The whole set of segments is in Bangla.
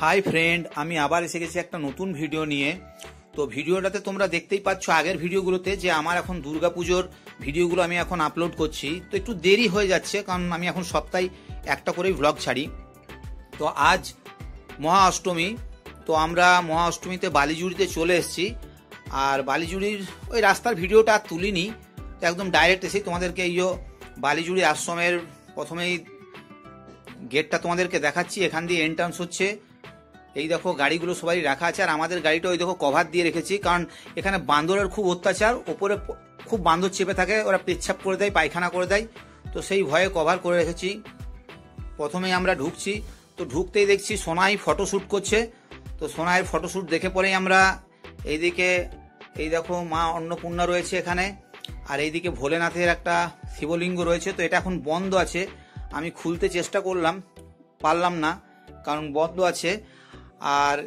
হাই ফ্রেন্ড, আমি আবার এসে গেছি একটা নতুন ভিডিও নিয়ে। তো ভিডিওটাতে তোমরা দেখতেই পাচ্ছ আগের ভিডিওগুলোতে যে আমার এখন দুর্গাপুজোর ভিডিওগুলো আমি এখন আপলোড করছি। তো একটু দেরি হয়ে যাচ্ছে কারণ আমি এখন সপ্তাহে একটা করেই ভ্লগ ছাড়ি। তো আজ মহা অষ্টমী, তো আমরা মহা অষ্টমীতে বালিজুড়িতে চলে এসেছি। আর বালিজুড়ির ওই রাস্তার ভিডিওটা আর তুলিনি, তো একদম ডাইরেক্ট এসেই তোমাদেরকে এই বালিজুড়ি আশ্রমের প্রথমেই গেটটা তোমাদেরকে দেখাচ্ছি। এখান দিয়ে এন্ট্রান্স হচ্ছে। এই দেখো গাড়িগুলো সবাই রাখা আছে, আর আমাদের গাড়িটা ওই দেখো কভার দিয়ে রেখেছি, কারণ এখানে বান্দরের খুব অত্যাচার। ওপরে খুব বান্দর চেপে থাকে, ওরা পেচ্ছাপ করে দেয়, পায়খানা করে দেয়, তো সেই ভয়ে কভার করে রেখেছি। প্রথমেই আমরা ঢুকছি, তো ঢুকতেই দেখছি সোনাই ফটোশ্যুট করছে। তো সোনাইয়ের ফটোশ্যুট দেখে পরেই আমরা এইদিকে এই দেখো মা অন্নপূর্ণা রয়েছে এখানে, আর এইদিকে ভোলেনাথের একটা শিবলিঙ্গ রয়েছে। তো এটা এখন বন্ধ আছে, আমি খুলতে চেষ্টা করলাম, পারলাম না কারণ বন্ধ আছে। আর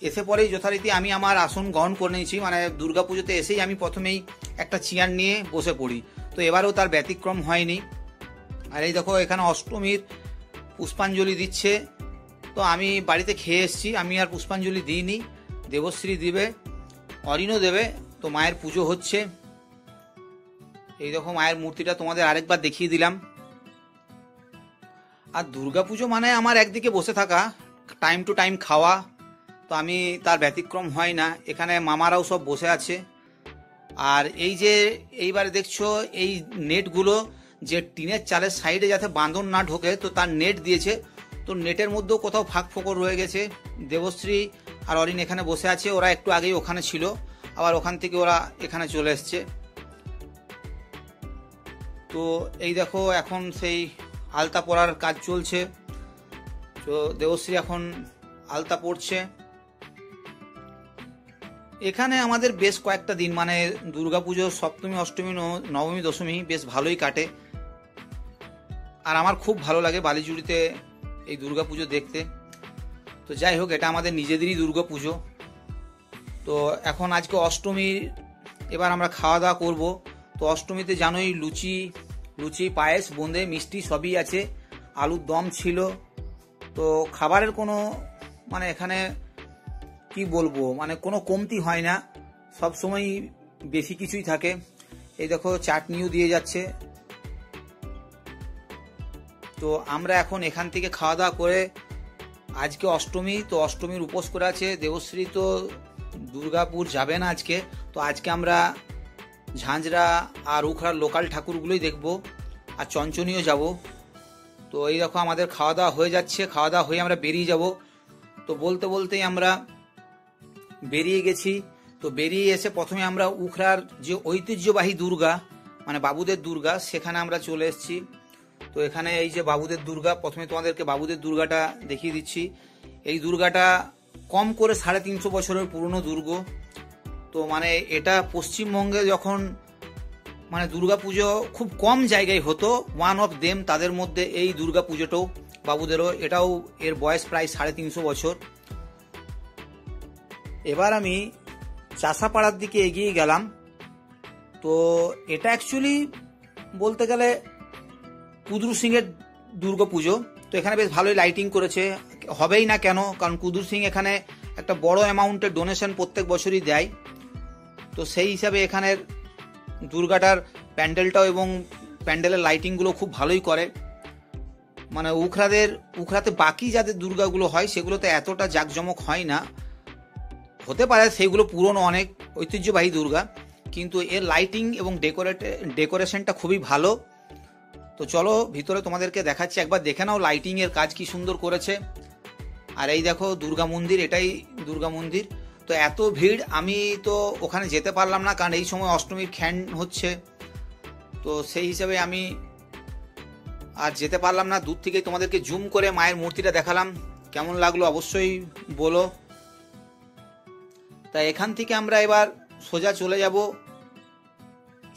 এসে পরেই যথারীতি আমি আমার আসন গ্রহণ করে নিয়েছি, মানে দুর্গাপুজোতে এসেই আমি প্রথমেই একটা চেয়ার নিয়ে বসে পড়ি। তো এবারেও তার ব্যতিক্রম হয়নি। আর এই দেখো এখানে অষ্টমীর পুষ্পাঞ্জলি দিচ্ছে। তো আমি বাড়িতে খেয়ে এসেছি, আমি আর পুষ্পাঞ্জলি দিইনি, দেবশ্রী দিবে, অরিনও দেবে। তো মায়ের পুজো হচ্ছে। এই দেখো মায়ের মূর্তিটা তোমাদের আরেকবার দেখিয়ে দিলাম। আর দুর্গাপুজো মানে আমার একদিকে বসে থাকা, টাইম টু টাইম খাওয়া, তো আমি তার ব্যতিক্রম হয় না। এখানে মামারাও সব বসে আছে। আর এই যে এইবারে দেখছো এই নেটগুলো যে টিনের চালের সাইডে যাতে বাঁধন না ঢোকে, তো তার নেট দিয়েছে। তো নেটের মধ্যেও কোথাও ফাঁক ফোকর রয়ে গেছে। দেবশ্রী আর অরিন এখানে বসে আছে, ওরা একটু আগেই ওখানে ছিল, আবার ওখান থেকে ওরা এখানে চলে এসছে। তো এই দেখো এখন সেই আলতা পরার কাজ চলছে। তো দেবশ্রী এখন আলতা পড়ছে। এখানে আমাদের বেশ কয়েকটা দিন, মানে দুর্গাপুজো সপ্তমী, অষ্টমী, নবমী, দশমী বেশ ভালোই কাটে। আর আমার খুব ভালো লাগে বালিজুড়িতে এই দুর্গাপুজো দেখতে। তো যাই হোক, এটা আমাদের নিজেদেরই দুর্গাপুজো। তো এখন আজকে অষ্টমী, এবার আমরা খাওয়া দাওয়া করব। তো অষ্টমীতে জানোই লুচি, পায়েস, বোঁদে, মিষ্টি সবই আছে। আলুর দম ছিল। তো খাবারের কোনো মানে এখানে কি বলবো, মানে কোনো কমতি হয় না, সব সময় বেশি কিছুই থাকে। এই দেখো চাটনিও দিয়ে যাচ্ছে। তো আমরা এখন এখান থেকে খাওয়া দাওয়া করে, আজকে অষ্টমী, তো অষ্টমীর উপোস করে আছে দেবশ্রী। তো দুর্গাপুর যাবে না আজকে, তো আজকে আমরা ঝাঁঝরা আর উখড়ার লোকাল ঠাকুরগুলোই দেখবো, আর চঞ্চনীয় যাব। তো এই দেখো আমাদের খাওয়া দাওয়া হয়ে যাচ্ছে, খাওয়া দাওয়া হয়ে আমরা বেরিয়ে যাব। তো বলতে বলতেই আমরা বেরিয়ে গেছি। তো বেরিয়ে এসে প্রথমে আমরা উখড়ার যে ঐতিহ্যবাহী দুর্গা, মানে বাবুদের দুর্গা, সেখানে আমরা চলে এসেছি। তো এখানে এই যে বাবুদের দুর্গা, প্রথমে তোমাদেরকে বাবুদের দুর্গাটা দেখিয়ে দিচ্ছি। এই দুর্গাটা কম করে 350 বছরের পুরনো দুর্গ। তো মানে এটা পশ্চিমবঙ্গে যখন মানে দুর্গাপুজো খুব কম জায়গায় হতো, ওয়ান অফ দেম, তাদের মধ্যে এই দুর্গাপুজোটাও বাবুদেরও, এটাও এর বয়স প্রায় 350 বছর। এবার আমি চাষাপাড়ার দিকে এগিয়ে গেলাম। তো এটা অ্যাকচুয়ালি বলতে গেলে কুদরু সিংয়ের দুর্গাপুজো। তো এখানে বেশ ভালোই লাইটিং করেছে, হবেই না কেন, কারণ কুদরু সিং এখানে একটা বড় অ্যামাউন্টের ডোনেশন প্রত্যেক বছরই দেয়। তো সেই হিসাবে এখানের দুর্গাটার প্যান্ডেলটাও এবং প্যান্ডেলের লাইটিংগুলো খুব ভালোই করে। মানে উখড়াতে বাকি যাদের দুর্গাগুলো হয় সেগুলোতে এতটা জাঁকজমক হয় না, হতে পারে সেগুলো পুরনো অনেক ঐতিহ্যবাহী দুর্গা, কিন্তু এর লাইটিং এবং ডেকোরেশনটা খুবই ভালো। তো চলো ভিতরে তোমাদেরকে দেখাচ্ছি, একবার দেখে নাও লাইটিং এর কাজ কি সুন্দর করেছে। আর এই দেখো দুর্গা মন্দির, এটাই দুর্গা মন্দির। তো এত ভিড়, আমি তো ওখানে যেতে পারলাম না, কারণ এই সময় অষ্টমীর খ্যান হচ্ছে। তো সেই হিসাবে আমি আর যেতে পারলাম না। দূর থেকে তোমাদেরকে জুম করে মায়ের মূর্তিটা দেখালাম, কেমন লাগলো অবশ্যই বলো। তাই এখান থেকে আমরা এবার সোজা চলে যাব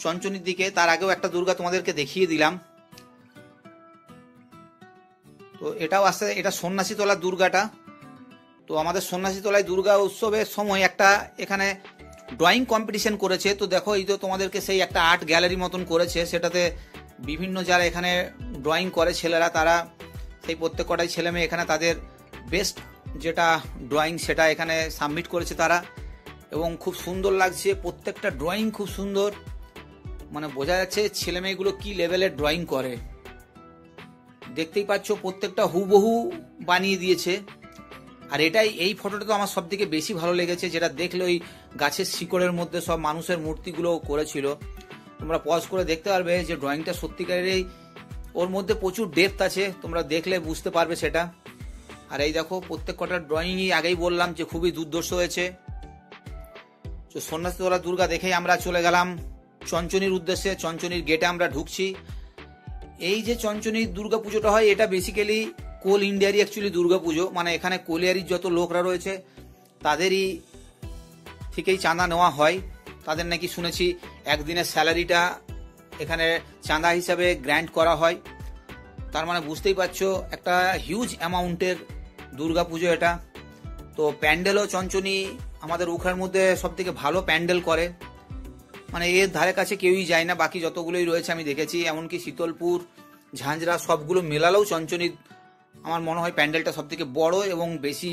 চঞ্চনীর দিকে। তার আগেও একটা দুর্গা তোমাদেরকে দেখিয়ে দিলাম। তো এটাও আসছে, এটা সন্ন্যাসী তলার দুর্গাটা। তো আমাদের সন্ন্যাসী তলায় দুর্গা উৎসবের সময় একটা এখানে ড্রয়িং কম্পিটিশন করেছে। তো দেখো এই তো তোমাদেরকে সেই একটা আর্ট গ্যালারি মতন করেছে, সেটাতে বিভিন্ন যারা এখানে ড্রয়িং করে ছেলেরা, তারা সেই প্রত্যেক কটাই ছেলে মেয়ে এখানে তাদের বেস্ট যেটা ড্রয়িং সেটা এখানে সাবমিট করেছে তারা, এবং খুব সুন্দর লাগছে। প্রত্যেকটা ড্রয়িং খুব সুন্দর, মানে বোঝা যাচ্ছে ছেলে মেয়েগুলো কি লেভেলের ড্রয়িং করে। দেখতেই পাচ্ছ প্রত্যেকটা হুবহু বানিয়ে দিয়েছে। আর এই ফটোটা তো আমার সব থেকে বেশি ভালো লেগেছে, যেটা দেখলে ওই গাছের শিকড়ের মধ্যে সব মানুষের মূর্তিগুলো করেছিল। তোমরা পজ করে দেখতে পারবে যে ড্রয়িংটা সত্যিকারেরই, ওর মধ্যে প্রচুর ডেপথ আছে, তোমরা দেখলে বুঝতে পারবে সেটা। আর এই দেখো প্রত্যেক কটা ড্রয়িংই আগেই বললাম যে খুবই দুর্ধর্ষ হয়েছে। তো সন্ন্যাসীতলা দুর্গা দেখেই আমরা চলে গেলাম চঞ্চনীর উদ্দেশ্যে। চঞ্চনীর গেটে আমরা ঢুকছি। এই যে চঞ্চনীর দুর্গা পুজোটা হয়, এটা বেসিক্যালি কোল ইন্ডিয়ারই অ্যাকচুয়ালি দুর্গা পুজো। মানে এখানে কোলিয়ারির যত লোকরা রয়েছে তাদেরই থেকেই চাঁদা নেওয়া হয়। তাদের নাকি শুনেছি একদিনের স্যালারিটা এখানে চাঁদা হিসাবে গ্র্যান্ট করা হয়। তার মানে বুঝতেই পারছো একটা হিউজ অ্যামাউন্টের দুর্গা পুজো এটা। তো প্যান্ডেলও চঞ্চনী আমাদের উখড়ার মধ্যে সব থেকে ভালো প্যান্ডেল করে, মানে এর ধারে কাছে কেউই যায় না। বাকি যতগুলোই রয়েছে আমি দেখেছি, এমনকি শীতলপুর, ঝাঁঝরা সবগুলো মেলালেও চঞ্চনীর আমার মনে হয় প্যান্ডেলটা সব থেকে বড় এবং বেশি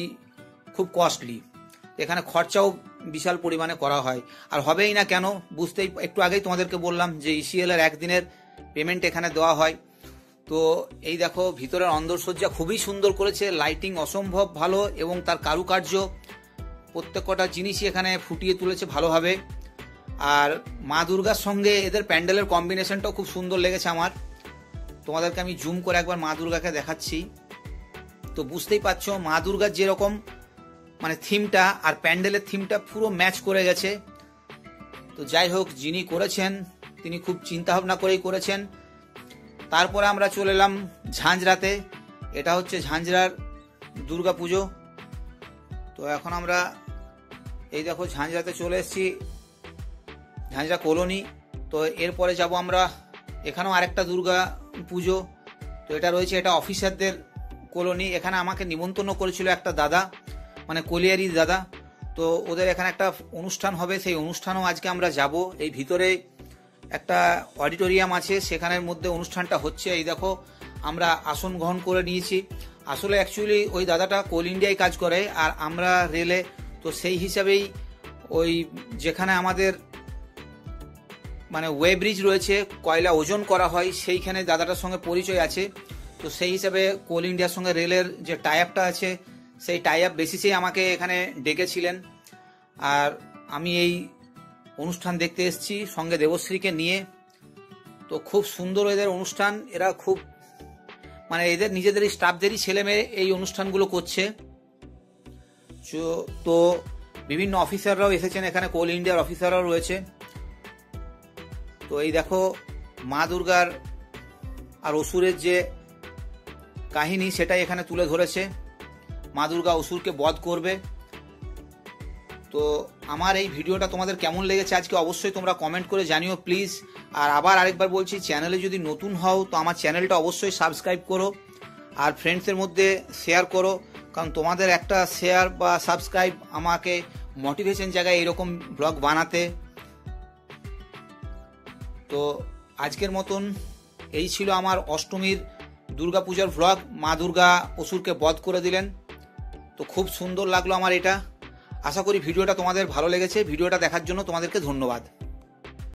খুব কস্টলি। এখানে খরচাও বিশাল পরিমাণে করা হয়, আর হবেই না কেন, বুঝতেই একটু আগেই তোমাদেরকে বললাম যে ইসিএল এর একদিনের পেমেন্ট এখানে দেওয়া হয়। তো এই দেখো ভিতরের অন্দরসজ্জা খুবই সুন্দর করেছে, লাইটিং অসম্ভব ভালো, এবং তার কারুকার্য প্রত্যেক কটা জিনিসই এখানে ফুটিয়ে তুলেছে ভালোভাবে। আর মা দুর্গার সঙ্গে এদের প্যান্ডেলের কম্বিনেশনটাও খুব সুন্দর লেগেছে আমার। তোমাদেরকে আমি জুম করে একবার মা দুর্গাকে দেখাচ্ছি। তো বুঝতেই পারছো মা দুর্গার যেরকম মানে থিমটা আর প্যান্ডেলের থিমটা পুরো ম্যাচ করে গেছে। তো যাই হোক, যিনি করেছেন তিনি খুব চিন্তা ভাবনা করেই করেছেন। তারপরে আমরা চলে এলাম ঝাঁঝরাতে। এটা হচ্ছে ঝাঁঝরার দুর্গা পুজো। তো এখন আমরা এই দেখো ঝাঁঝরাতে চলে এসেছি, ঝাঁঝরা কলোনি। তো এরপরে যাব আমরা, এখানেও আরেকটা দুর্গা পুজো। তো এটা রয়েছে, এটা অফিসারদের কলোনি। এখানে আমাকে নিমন্ত্রণ করেছিল একটা দাদা, মানে কলিয়ারি দাদা। তো ওদের এখানে একটা অনুষ্ঠান হবে, সেই অনুষ্ঠানও আজকে আমরা যাব। এই ভিতরে একটা অডিটোরিয়াম আছে, সেখানের মধ্যে অনুষ্ঠানটা হচ্ছে। এই দেখো আমরা আসন গ্রহণ করে নিয়েছি। আসলে অ্যাকচুয়ালি ওই দাদাটা কোল ইন্ডিয়ায় কাজ করে আর আমরা রেলে। তো সেই হিসাবেই ওই যেখানে আমাদের মানে ওয়ে ব্রিজ রয়েছে, কয়লা ওজন করা হয়, সেইখানে দাদাটার সঙ্গে পরিচয় আছে। তো সেই হিসাবে কোল ইন্ডিয়ার সঙ্গে রেলের যে টাই আপটা আছে, সেই টাই আপ বেসিসেই আমাকে এখানে ডেকেছিলেন। আর আমি এই অনুষ্ঠান দেখতে এসেছি সঙ্গে দেবশ্রীকে নিয়ে। তো খুব সুন্দর এদের অনুষ্ঠান, এরা খুব মানে এদের নিজেদেরই স্টাফদেরই ছেলে মেয়ে এই অনুষ্ঠানগুলো করছে। তো বিভিন্ন অফিসাররাও এসেছেন এখানে, কোল ইন্ডিয়ার অফিসাররাও রয়েছে। তো এই দেখো মা দুর্গার আর অসুরের যে কাহিনী সেটাই এখানে তুলে ধরেছে। মা দুর্গা অসুরকে বধ করবে। তো আমার এই ভিডিওটা তোমাদের কেমন লেগেছে আজকে অবশ্যই তোমরা কমেন্ট করে জানিও প্লিজ। আর আবার আরেকবার বলছি, চ্যানেলে যদি নতুন হও তো আমার চ্যানেলটা অবশ্যই সাবস্ক্রাইব করো আর ফ্রেন্ডসদের মধ্যে শেয়ার করো, কারণ তোমাদের একটা শেয়ার বা সাবস্ক্রাইব আমাকে মোটিভেশন জায়গায় এরকম ব্লগ বানাতে। তো আজকের মতন এই ছিল আমার অষ্টমীর দুর্গাপূজার ব্লগ। মা দুর্গা অসুরকে বধ করে দিলেন। তো খুব সুন্দর লাগলো আমার এটা। আশা করি ভিডিওটা তোমাদের ভালো লেগেছে। ভিডিওটা দেখার জন্য তোমাদেরকে ধন্যবাদ।